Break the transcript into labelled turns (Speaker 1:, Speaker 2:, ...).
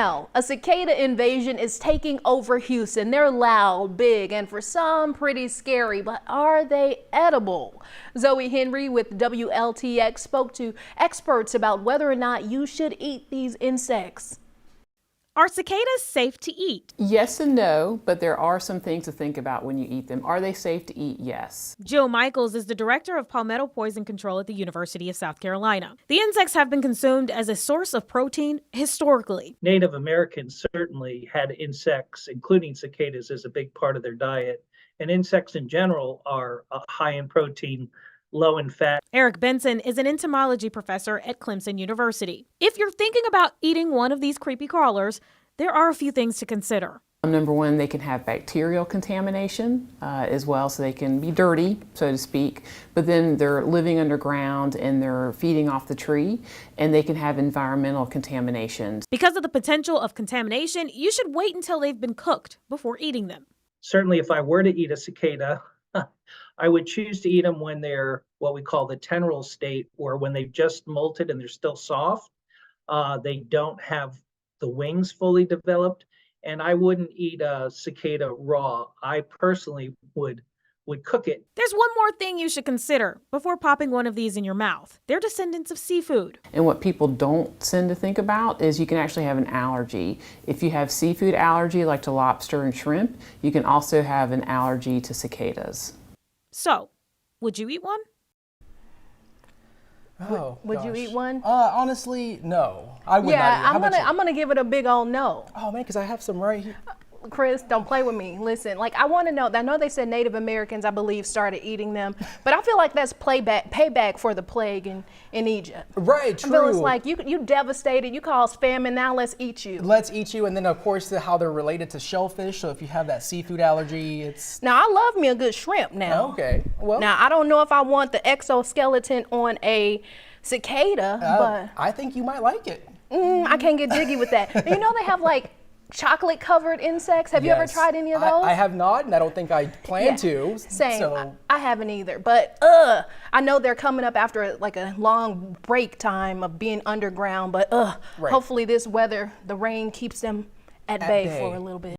Speaker 1: Now, a cicada invasion is taking over Houston. They're loud, big, and for some pretty scary, but are they edible? Zoe Henry with WLTX spoke to experts about whether or not you should eat these insects.
Speaker 2: Are cicadas safe to eat?
Speaker 3: Yes and no, but there are some things to think about when you eat them. Are they safe to eat? Yes.
Speaker 2: Jill Michaels is the director of palmetto poison control at the University of South Carolina. The insects have been consumed as a source of protein historically.
Speaker 4: Native Americans certainly had insects, including cicadas, as a big part of their diet. And insects in general are high in protein, low in fat.
Speaker 2: Eric Benson is an entomology professor at Clemson University. If you're thinking about eating one of these creepy crawlers, there are a few things to consider.
Speaker 3: Number one, they can have bacterial contamination as well, so they can be dirty, so to speak, but then they're living underground and they're feeding off the tree, and they can have environmental contaminations.
Speaker 2: Because of the potential of contamination, you should wait until they've been cooked before eating them.
Speaker 4: Certainly, if I were to eat a cicada, I would choose to eat them when they're what we call the teneral state, or when they've just molted and they're still soft. They don't have the wings fully developed, and I wouldn't eat a cicada raw. I personally would cook it.
Speaker 2: There's one more thing you should consider before popping one of these in your mouth. They're descendants of seafood.
Speaker 3: And what people don't tend to think about is you can actually have an allergy. If you have seafood allergy, like to lobster and shrimp, you can also have an allergy to cicadas.
Speaker 2: So, would you eat one?
Speaker 5: Oh,
Speaker 1: would you eat one?
Speaker 5: Honestly, no. I would not eat.
Speaker 1: Yeah, I'm gonna give it a big old no.
Speaker 5: Oh man, because I have some right here.
Speaker 1: Chris, don't play with me. Listen, like, I want to know. I know they said Native Americans, I believe, started eating them, but I feel like that's payback for the plague in Egypt.
Speaker 5: Right, true.
Speaker 1: I feel it's like you devastated. You caused famine. Now let's eat you.
Speaker 5: Let's eat you, and then of course how they're related to shellfish. So if you have that seafood allergy, it's.
Speaker 1: Now I love me a good shrimp. Now.
Speaker 5: Okay. Well.
Speaker 1: Now I don't know if I want the exoskeleton on a cicada, but
Speaker 5: I think you might like it.
Speaker 1: I can't get jiggy with that. And you know they have like chocolate covered insects. Have you ever tried any of those?
Speaker 5: I have not, and I don't think I plan to.
Speaker 1: Same.
Speaker 5: So.
Speaker 1: I haven't either. But I know they're coming up after like a long break time of being underground. But
Speaker 5: Right.
Speaker 1: hopefully this weather, the rain keeps them at bay for a little bit.